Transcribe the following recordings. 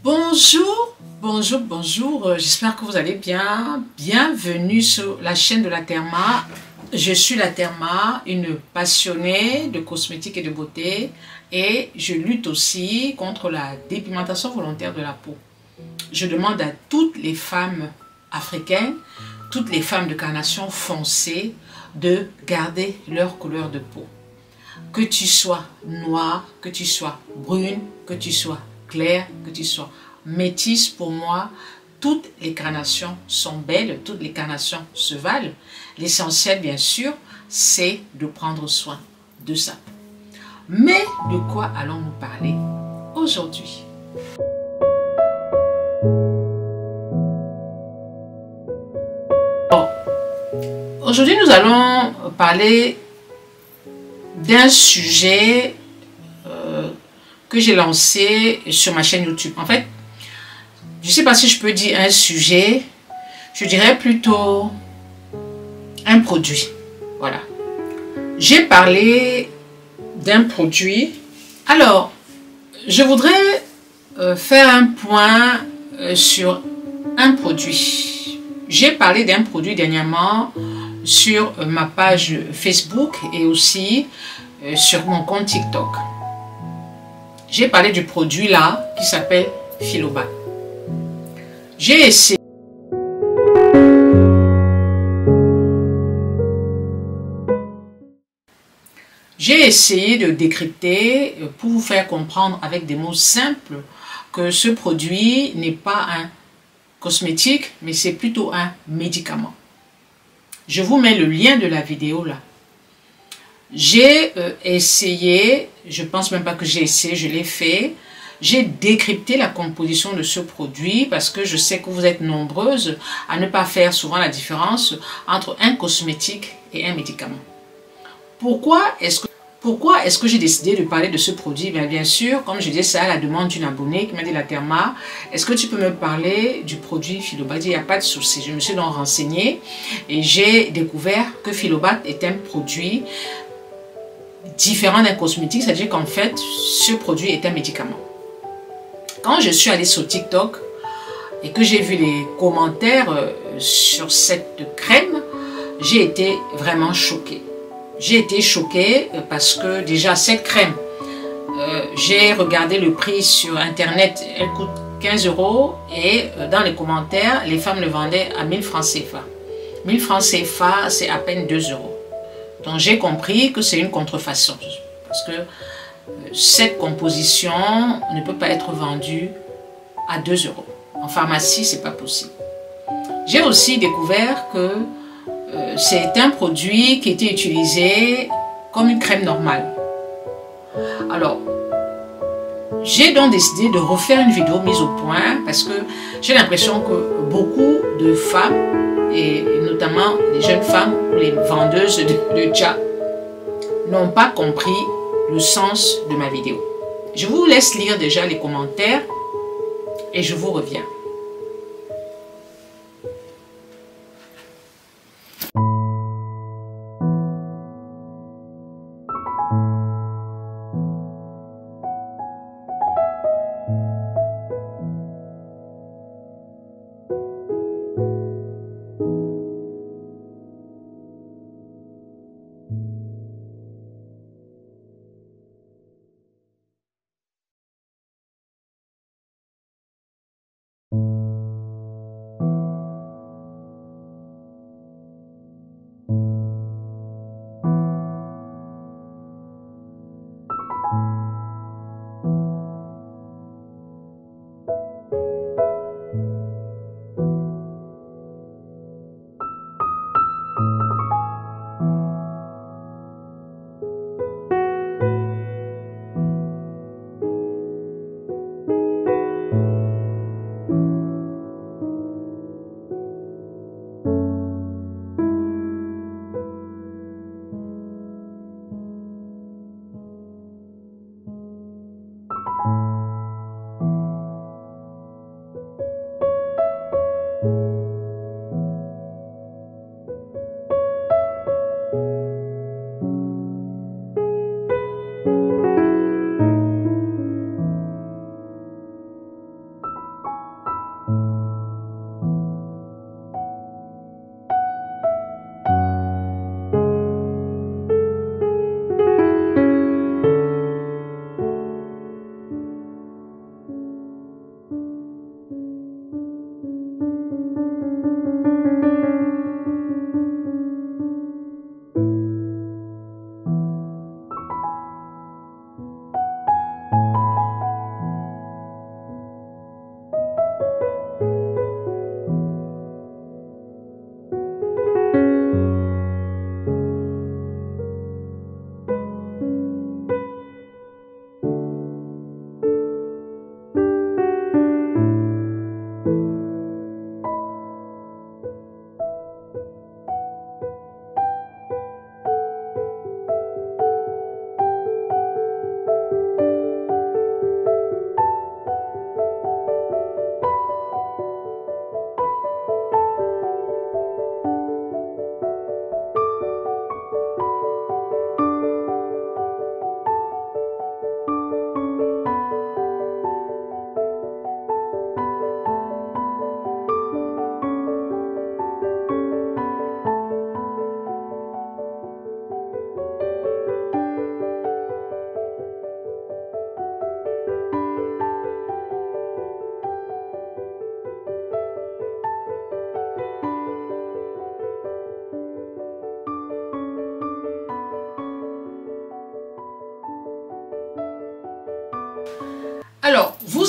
Bonjour, bonjour, j'espère que vous allez bien. Bienvenue sur la chaîne de la Therma. Je suis la Therma, une passionnée de cosmétiques et de beauté, et je lutte aussi contre la dépigmentation volontaire de la peau. Je demande à toutes les femmes africaines, toutes les femmes de carnation foncée, de garder leur couleur de peau. Que tu sois noire, que tu sois brune, que tu sois claire, que tu sois métisse, pour moi, toutes les carnations sont belles, toutes les carnations se valent. L'essentiel, bien sûr, c'est de prendre soin de sa peau. Mais de quoi allons-nous parler aujourd'hui? Aujourd'hui, nous allons parler d'un sujet que j'ai lancé sur ma chaîne YouTube. En fait, je ne sais pas si je peux dire un sujet, je dirais plutôt un produit. Voilà. J'ai parlé d'un produit. Alors, je voudrais faire un point sur un produit. J'ai parlé d'un produit dernièrement sur ma page Facebook et aussi sur mon compte TikTok. J'ai parlé du produit là qui s'appelle Philobat. J'ai essayé de décrypter pour vous faire comprendre avec des mots simples que ce produit n'est pas un cosmétique, mais c'est plutôt un médicament. Je vous mets le lien de la vidéo là. J'ai essayé, je pense même pas que j'ai essayé, je l'ai fait. J'ai décrypté la composition de ce produit parce que je sais que vous êtes nombreuses à ne pas faire souvent la différence entre un cosmétique et un médicament. Pourquoi est-ce que j'ai décidé de parler de ce produit? Bien sûr, comme je disais, c'est à la demande d'une abonnée qui m'a dit: la Therma, est-ce que tu peux me parler du produit Philobat? Il n'y a pas de souci. Je me suis donc renseignée et j'ai découvert que Philobat est un produit différent d'un cosmétique, c'est-à-dire qu'en fait, ce produit est un médicament. Quand je suis allée sur TikTok et que j'ai vu les commentaires sur cette crème, j'ai été vraiment choquée. J'ai été choquée parce que déjà cette crème, j'ai regardé le prix sur internet, elle coûte 15 € et dans les commentaires, les femmes le vendaient à 1000 francs CFA. 1000 francs CFA, c'est à peine 2 €. Donc j'ai compris que c'est une contrefaçon parce que cette composition ne peut pas être vendue à 2 €. En pharmacie, c'est pas possible. J'ai aussi découvert que c'est un produit qui était utilisé comme une crème normale. Alors, j'ai donc décidé de refaire une vidéo mise au point parce que j'ai l'impression que beaucoup de femmes, et notamment les jeunes femmes ou les vendeuses de tcha, n'ont pas compris le sens de ma vidéo. Je vous laisse lire déjà les commentaires et je vous reviens.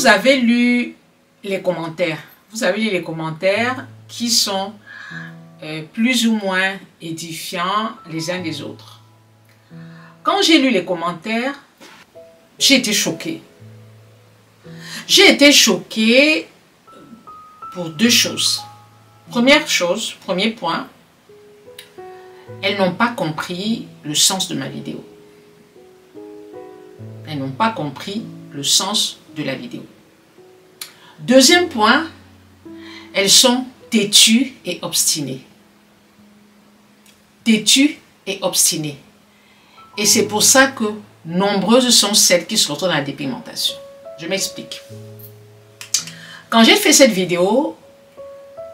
vous avez lu les commentaires. Vous avez lu les commentaires qui sont plus ou moins édifiants les uns des autres. Quand j'ai lu les commentaires, j'ai été choquée. J'ai été choquée pour deux choses. Première chose, premier point, elles n'ont pas compris le sens de ma vidéo. Elles n'ont pas compris le sens de la vidéo. Deuxième point, elles sont têtues et obstinées. Têtues et obstinées. Et c'est pour ça que nombreuses sont celles qui se retrouvent dans la dépigmentation. Je m'explique. Quand j'ai fait cette vidéo,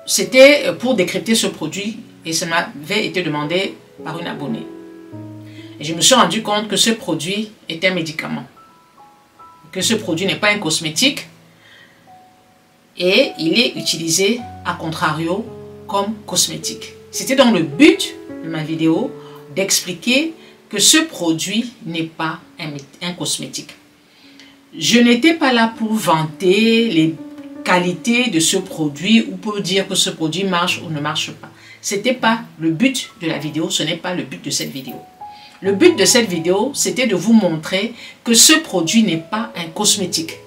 c'était pour décrypter ce produit et ça m'avait été demandé par une abonnée. Et je me suis rendu compte que ce produit est un médicament. Que ce produit n'est pas un cosmétique et il est utilisé à contrario comme cosmétique. C'était donc le but de ma vidéo d'expliquer que ce produit n'est pas un cosmétique. Je n'étais pas là pour vanter les qualités de ce produit ou pour dire que ce produit marche ou ne marche pas. Ce n'était pas le but de la vidéo, ce n'est pas le but de cette vidéo. Le but de cette vidéo, c'était de vous montrer que ce produit n'est pas un cosmétique.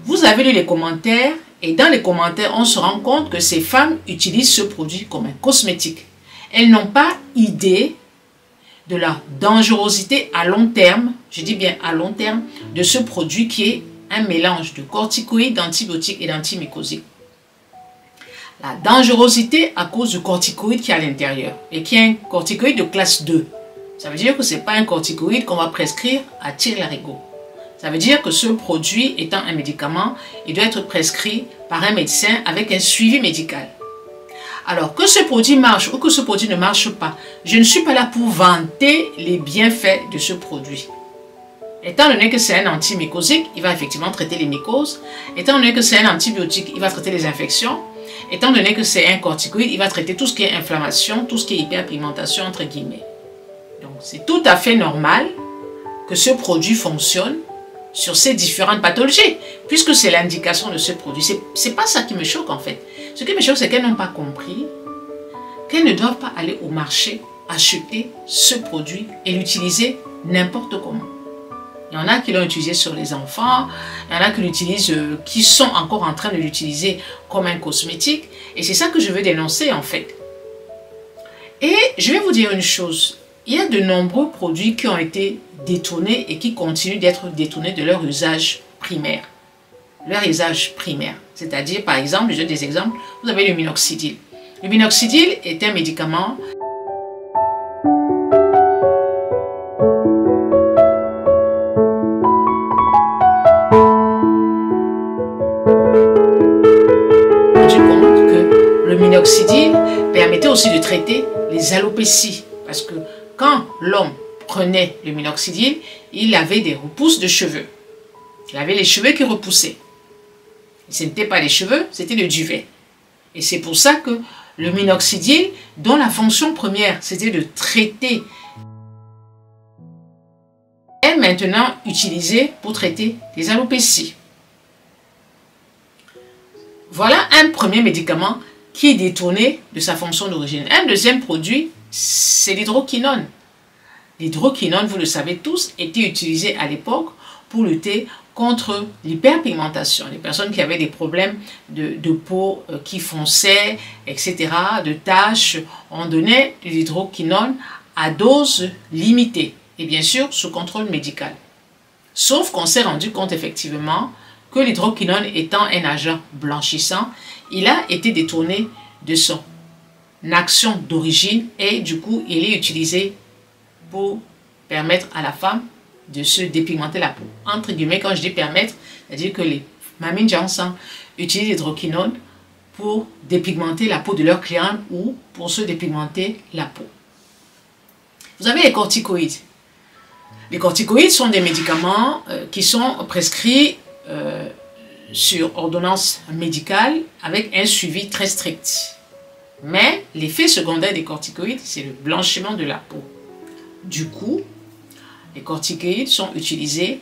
Vous avez lu les commentaires et dans les commentaires, on se rend compte que ces femmes utilisent ce produit comme un cosmétique. Elles n'ont pas idée de la dangerosité à long terme, je dis bien à long terme, de ce produit qui est un mélange de corticoïdes, d'antibiotiques et d'antimycosiques. La dangerosité à cause du corticoïde qui est à l'intérieur et qui est un corticoïde de classe 2. Ça veut dire que ce n'est pas un corticoïde qu'on va prescrire à tire-larigot. Ça veut dire que ce produit étant un médicament, il doit être prescrit par un médecin avec un suivi médical. Alors que ce produit marche ou que ce produit ne marche pas, je ne suis pas là pour vanter les bienfaits de ce produit. Étant donné que c'est un antimycosique, il va effectivement traiter les mycoses. Étant donné que c'est un antibiotique, il va traiter les infections. Étant donné que c'est un corticoïde, il va traiter tout ce qui est inflammation, tout ce qui est hyperpigmentation entre guillemets. Donc c'est tout à fait normal que ce produit fonctionne sur ces différentes pathologies, puisque c'est l'indication de ce produit. C'est pas ça qui me choque en fait. Ce qui me choque, c'est qu'elles n'ont pas compris qu'elles ne doivent pas aller au marché acheter ce produit et l'utiliser n'importe comment. Il y en a qui l'ont utilisé sur les enfants, il y en a qui l'utilisent, qui sont encore en train de l'utiliser comme un cosmétique. Et c'est ça que je veux dénoncer en fait. Et je vais vous dire une chose. Il y a de nombreux produits qui ont été détournés et qui continuent d'être détournés de leur usage primaire. Leur usage primaire. C'est-à-dire, par exemple, je donne des exemples, vous avez le minoxidil. Le minoxidil est un médicament minoxidil permettait aussi de traiter les alopécies. Parce que quand l'homme prenait le minoxidil, il avait des repousses de cheveux. Il avait les cheveux qui repoussaient. Et ce n'était pas les cheveux, c'était le duvet. Et c'est pour ça que le minoxidil, dont la fonction première, c'était de traiter, est maintenant utilisé pour traiter les alopécies. Voilà un premier médicament qui est détourné de sa fonction d'origine. Un deuxième produit, c'est l'hydroquinone. L'hydroquinone, vous le savez tous, était utilisé à l'époque pour lutter contre l'hyperpigmentation. Les personnes qui avaient des problèmes de peau qui fonçaient, etc., de taches, on donnait de l'hydroquinone à dose limitée et bien sûr sous contrôle médical. Sauf qu'on s'est rendu compte effectivement que l'hydroquinone étant un agent blanchissant, il a été détourné de son action d'origine et du coup il est utilisé pour permettre à la femme de se dépigmenter la peau. Entre guillemets, quand je dis permettre, c'est-à-dire que les mamines Janssen utilisent l'hydroquinone pour dépigmenter la peau de leurs clients ou pour se dépigmenter la peau. Vous avez les corticoïdes. Les corticoïdes sont des médicaments qui sont prescrits sur ordonnance médicale avec un suivi très strict. Mais l'effet secondaire des corticoïdes, c'est le blanchiment de la peau. Du coup, les corticoïdes sont utilisés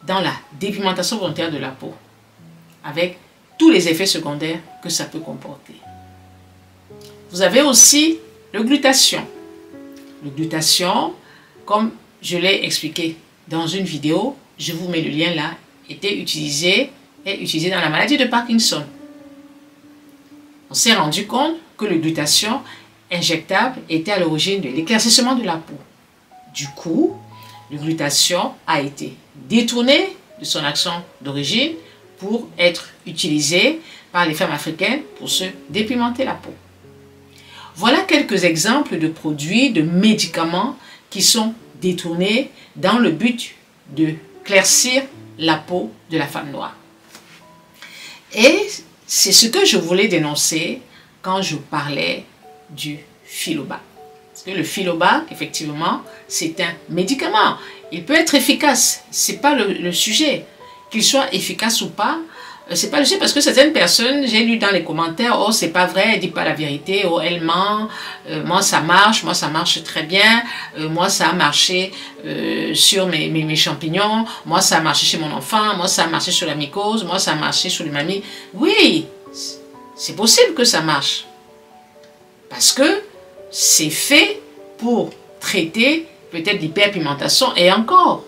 dans la dépigmentation volontaire de la peau. avec tous les effets secondaires que ça peut comporter. Vous avez aussi le glutathion. Le glutathion, comme je l'ai expliqué dans une vidéo, je vous mets le lien là, est utilisé dans la maladie de Parkinson. On s'est rendu compte que le glutathion injectable était à l'origine de l'éclaircissement de la peau. Du coup, le glutathion a été détourné de son action d'origine pour être utilisé par les femmes africaines pour se dépigmenter la peau. Voilà quelques exemples de produits, de médicaments qui sont détournés dans le but de claircir la peau de la femme noire. Et c'est ce que je voulais dénoncer quand je parlais du Filobac. Parce que le Filobac, effectivement, c'est un médicament. Il peut être efficace. Ce n'est pas le sujet. Qu'il soit efficace ou pas, c'est pas le sujet, parce que certaines personnes, j'ai lu dans les commentaires, oh c'est pas vrai, elle dit pas la vérité, oh elle ment, moi ça marche très bien, moi ça a marché sur mes champignons, moi ça a marché chez mon enfant, moi ça a marché sur la mycose, moi ça a marché sur les mamies. Oui, c'est possible que ça marche, parce que c'est fait pour traiter peut-être l'hyperpigmentation. Et encore,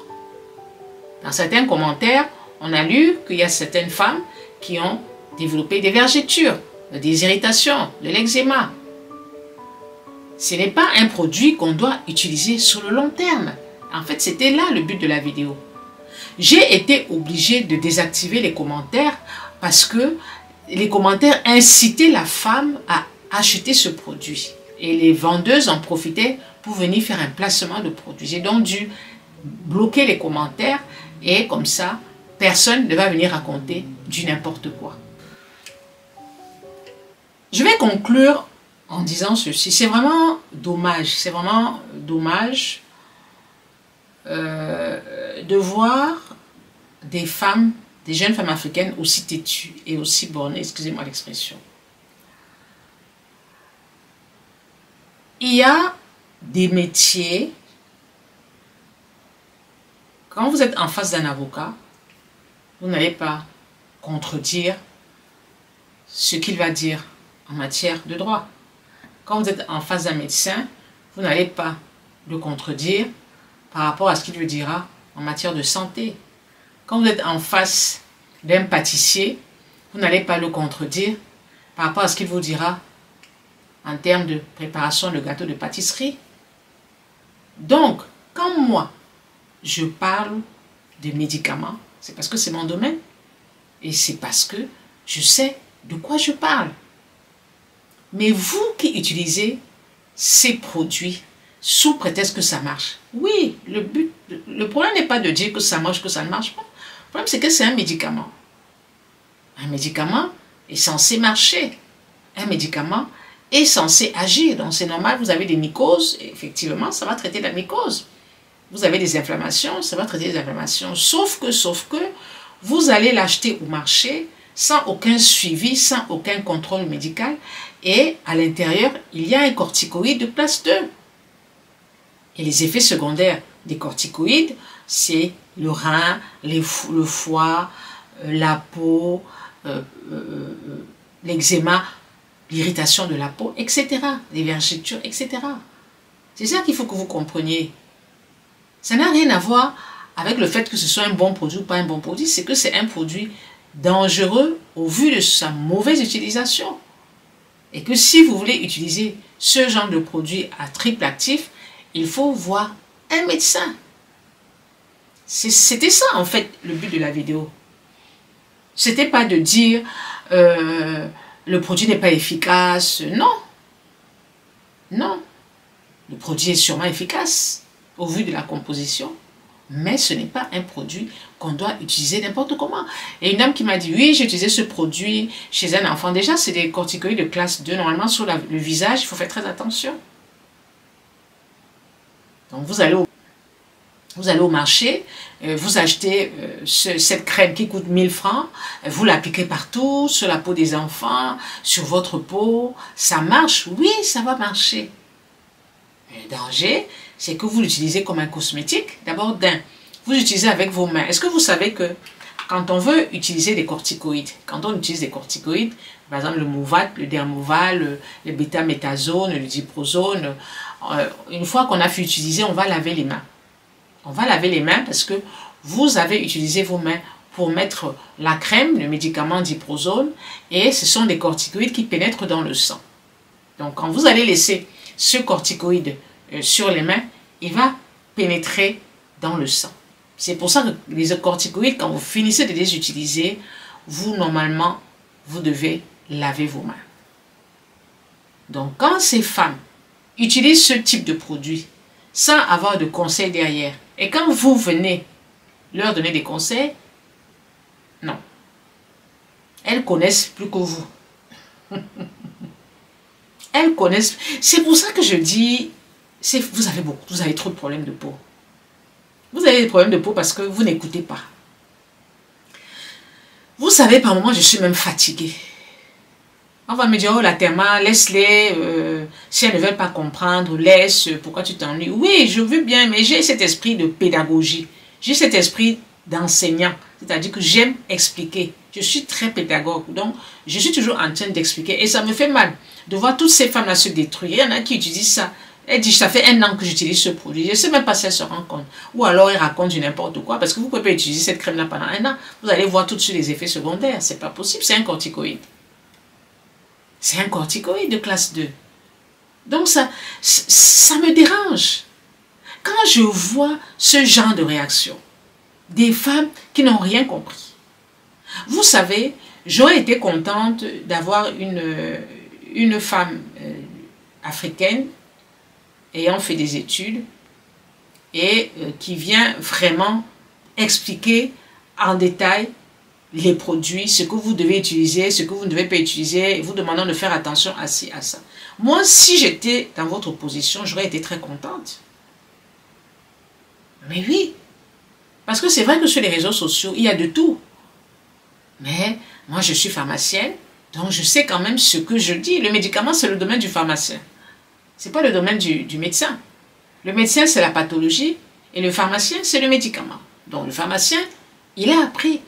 dans certains commentaires, on a lu qu'il y a certaines femmes qui ont développé des vergetures, des irritations, de l'eczéma. Ce n'est pas un produit qu'on doit utiliser sur le long terme. En fait, c'était là le but de la vidéo. J'ai été obligée de désactiver les commentaires parce que les commentaires incitaient la femme à acheter ce produit. Et les vendeuses en profitaient pour venir faire un placement de produit. J'ai donc dû bloquer les commentaires et comme ça, personne ne va venir raconter du n'importe quoi. Je vais conclure en disant ceci. C'est vraiment dommage, de voir des femmes, des jeunes femmes africaines aussi têtues et aussi bornées, excusez-moi l'expression. Il y a des métiers, quand vous êtes en face d'un avocat, vous n'allez pas contredire ce qu'il va dire en matière de droit. Quand vous êtes en face d'un médecin, vous n'allez pas le contredire par rapport à ce qu'il vous dira en matière de santé. Quand vous êtes en face d'un pâtissier, vous n'allez pas le contredire par rapport à ce qu'il vous dira en termes de préparation de gâteau de pâtisserie. Donc, quand moi, je parle de médicaments, c'est parce que c'est mon domaine et c'est parce que je sais de quoi je parle. Mais vous qui utilisez ces produits sous prétexte que ça marche, oui, le problème n'est pas de dire que ça marche, que ça ne marche pas. Le problème, c'est que c'est un médicament. Un médicament est censé marcher. Un médicament est censé agir. Donc c'est normal, vous avez des mycoses, et effectivement, ça va traiter la mycose. Vous avez des inflammations, ça va traiter les inflammations. Sauf que, vous allez l'acheter au marché sans aucun suivi, sans aucun contrôle médical. Et à l'intérieur, il y a un corticoïde de classe 2. Et les effets secondaires des corticoïdes, c'est le rein, le foie, la peau, l'eczéma, l'irritation de la peau, etc. Les vergetures, etc. C'est ça qu'il faut que vous compreniez. Ça n'a rien à voir avec le fait que ce soit un bon produit ou pas un bon produit. C'est que c'est un produit dangereux au vu de sa mauvaise utilisation. Et que si vous voulez utiliser ce genre de produit à triple actif, il faut voir un médecin. C'était ça en fait le but de la vidéo. C'était pas de dire le produit n'est pas efficace. Non. Non. Le produit est sûrement efficace au vu de la composition, mais ce n'est pas un produit qu'on doit utiliser n'importe comment. Et une dame qui m'a dit, oui, j'ai utilisé ce produit chez un enfant. Déjà, c'est des corticoïdes de classe 2. Normalement, sur le visage, il faut faire très attention. Donc, vous allez au marché, vous achetez cette crème qui coûte 1000 francs, vous l'appliquez partout, sur la peau des enfants, sur votre peau. Ça marche? Oui, ça va marcher. Le danger, c'est que vous l'utilisez comme un cosmétique. D'abord, vous l'utilisez avec vos mains. Est-ce que vous savez que quand on veut utiliser des corticoïdes, quand on utilise des corticoïdes, par exemple le Movat, le Dermoval, le Beta-Méthazone, le Diprozone, une fois qu'on a fait utiliser, on va laver les mains. On va laver les mains parce que vous avez utilisé vos mains pour mettre la crème, le médicament Diprozone, et ce sont des corticoïdes qui pénètrent dans le sang. Donc quand vous allez laisser ce corticoïde sur les mains, il va pénétrer dans le sang. C'est pour ça que les corticoïdes, quand vous finissez de les utiliser, vous, normalement, vous devez laver vos mains. Donc, quand ces femmes utilisent ce type de produit sans avoir de conseils derrière, et quand vous venez leur donner des conseils, non. Elles connaissent plus que vous. Elles connaissent. C'est pour ça que je dis, vous avez trop de problèmes de peau. Vous avez des problèmes de peau parce que vous n'écoutez pas. Vous savez, par moments, je suis même fatiguée. On va me dire, oh la Therma, laisse-les, si elles ne veulent pas comprendre, laisse, pourquoi tu t'ennuies? Oui, je veux bien, mais j'ai cet esprit de pédagogie. J'ai cet esprit d'enseignant. C'est-à-dire que j'aime expliquer. Je suis très pédagogue. Donc, je suis toujours en train d'expliquer. Et ça me fait mal de voir toutes ces femmes-là se détruire. Il y en a qui utilisent ça. Elle dit, ça fait 1 an que j'utilise ce produit. Je ne sais même pas si elle se rend compte. Ou alors, elle raconte du n'importe quoi. Parce que vous ne pouvez pas utiliser cette crème-là pendant 1 an. Vous allez voir tout de suite les effets secondaires. Ce n'est pas possible. C'est un corticoïde. C'est un corticoïde de classe 2. Donc, ça me dérange. Quand je vois ce genre de réaction, des femmes qui n'ont rien compris. Vous savez, j'aurais été contente d'avoir une femme africaine ayant fait des études et qui vient vraiment expliquer en détail les produits, ce que vous devez utiliser, ce que vous ne devez pas utiliser, et vous demandant de faire attention à ci, à ça. Moi, si j'étais dans votre position, j'aurais été très contente. Mais oui, parce que c'est vrai que sur les réseaux sociaux, il y a de tout. Mais moi, je suis pharmacienne, donc je sais quand même ce que je dis. Le médicament, c'est le domaine du pharmacien. Ce n'est pas le domaine du médecin. Le médecin, c'est la pathologie, et le pharmacien, c'est le médicament. Donc le pharmacien, il a appris.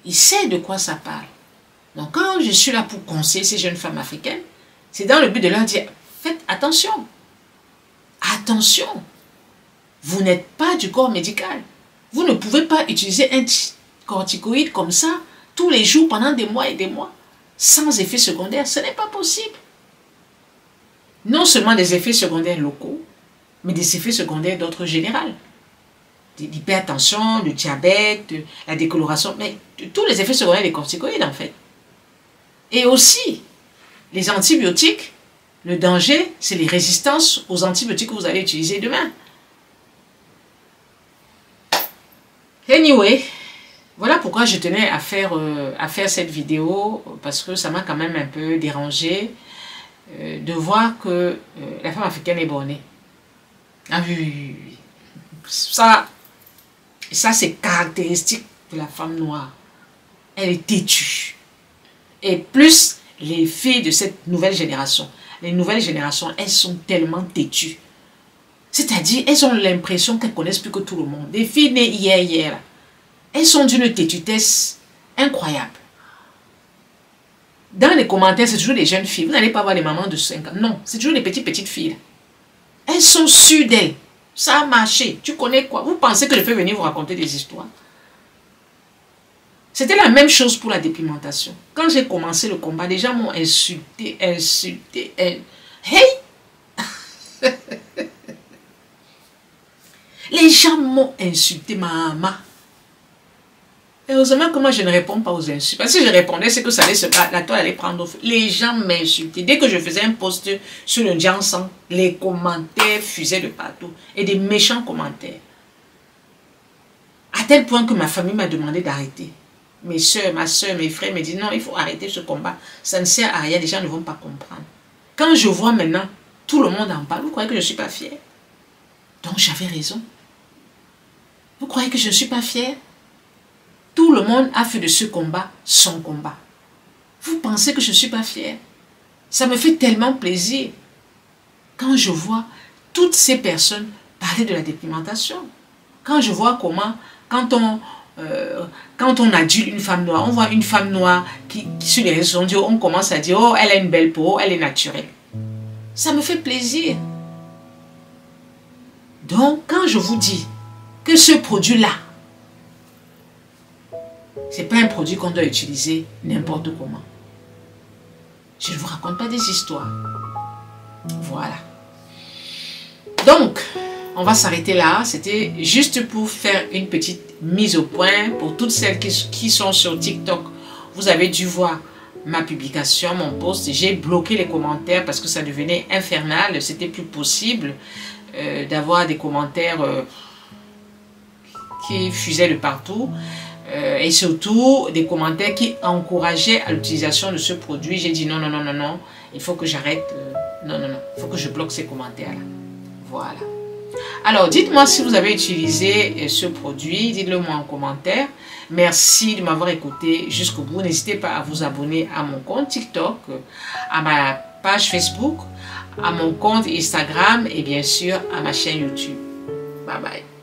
Il sait de quoi ça parle. Donc quand je suis là pour conseiller ces jeunes femmes africaines, c'est dans le but de leur dire, faites attention. Attention. Vous n'êtes pas du corps médical. Vous ne pouvez pas utiliser un corticoïde comme ça tous les jours pendant des mois et des mois sans effets secondaires. Ce n'est pas possible. Non seulement des effets secondaires locaux, mais des effets secondaires d'ordre général. L'hypertension, le diabète, la décoloration, mais tous les effets secondaires des corticoïdes en fait. Et aussi, les antibiotiques, le danger, c'est les résistances aux antibiotiques que vous allez utiliser demain. Anyway, voilà pourquoi je tenais à faire cette vidéo, parce que ça m'a quand même un peu dérangé de voir que la femme africaine est bornée. Ah oui, oui, oui, oui. Ça c'est caractéristique de la femme noire. Elle est têtue. Et plus les filles de cette nouvelle génération. Les nouvelles générations, elles sont tellement têtues. C'est-à-dire, elles ont l'impression qu'elles connaissent plus que tout le monde. Des filles nées hier, là. Elles sont d'une têtutesse incroyable. Dans les commentaires, c'est toujours des jeunes filles. Vous n'allez pas voir les mamans de 5 ans. Non, c'est toujours les petites filles. Elles sont sûres d'elles. Ça a marché. Tu connais quoi? Vous pensez que je peux venir vous raconter des histoires? C'était la même chose pour la dépigmentation. Quand j'ai commencé le combat, les gens m'ont insulté. Hey! Les gens m'ont insulté, maman. Heureusement que moi, je ne réponds pas aux insultes. Parce que si je répondais, c'est que ça allait la toile allait prendre feu. Les gens m'insultaient. Dès que je faisais un post sur le Jansan, les commentaires fusaient de partout. Et des méchants commentaires. À tel point que ma famille m'a demandé d'arrêter. Mes soeurs, ma soeur, mes frères me disent non, il faut arrêter ce combat. Ça ne sert à rien, les gens ne vont pas comprendre. Quand je vois maintenant, tout le monde en parle, vous croyez que je ne suis pas fière? Donc j'avais raison. Vous croyez que je ne suis pas fière? Tout le monde a fait de ce combat son combat. Vous pensez que je ne suis pas fière? Ça me fait tellement plaisir quand je vois toutes ces personnes parler de la dépigmentation. Quand je vois comment, quand quand on adulte une femme noire, on voit une femme noire qui sur les réseaux sociaux, on commence à dire, oh, elle a une belle peau, elle est naturelle. Ça me fait plaisir. Donc, quand je vous dis que ce produit-là, ce n'est pas un produit qu'on doit utiliser n'importe comment. Je ne vous raconte pas des histoires. Voilà. Donc, on va s'arrêter là. C'était juste pour faire une petite mise au point pour toutes celles qui sont sur TikTok. Vous avez dû voir ma publication, mon post. J'ai bloqué les commentaires parce que ça devenait infernal. C'était plus possible d'avoir des commentaires qui fusaient de partout. Et surtout des commentaires qui encourageaient à l'utilisation de ce produit. J'ai dit non, non, non, non, non. Il faut que j'arrête. Non, non, non. Il faut que je bloque ces commentaires-là. Voilà. Alors, dites-moi si vous avez utilisé ce produit. Dites-le moi en commentaire. Merci de m'avoir écouté jusqu'au bout. N'hésitez pas à vous abonner à mon compte TikTok, à ma page Facebook, à mon compte Instagram et bien sûr à ma chaîne YouTube. Bye bye.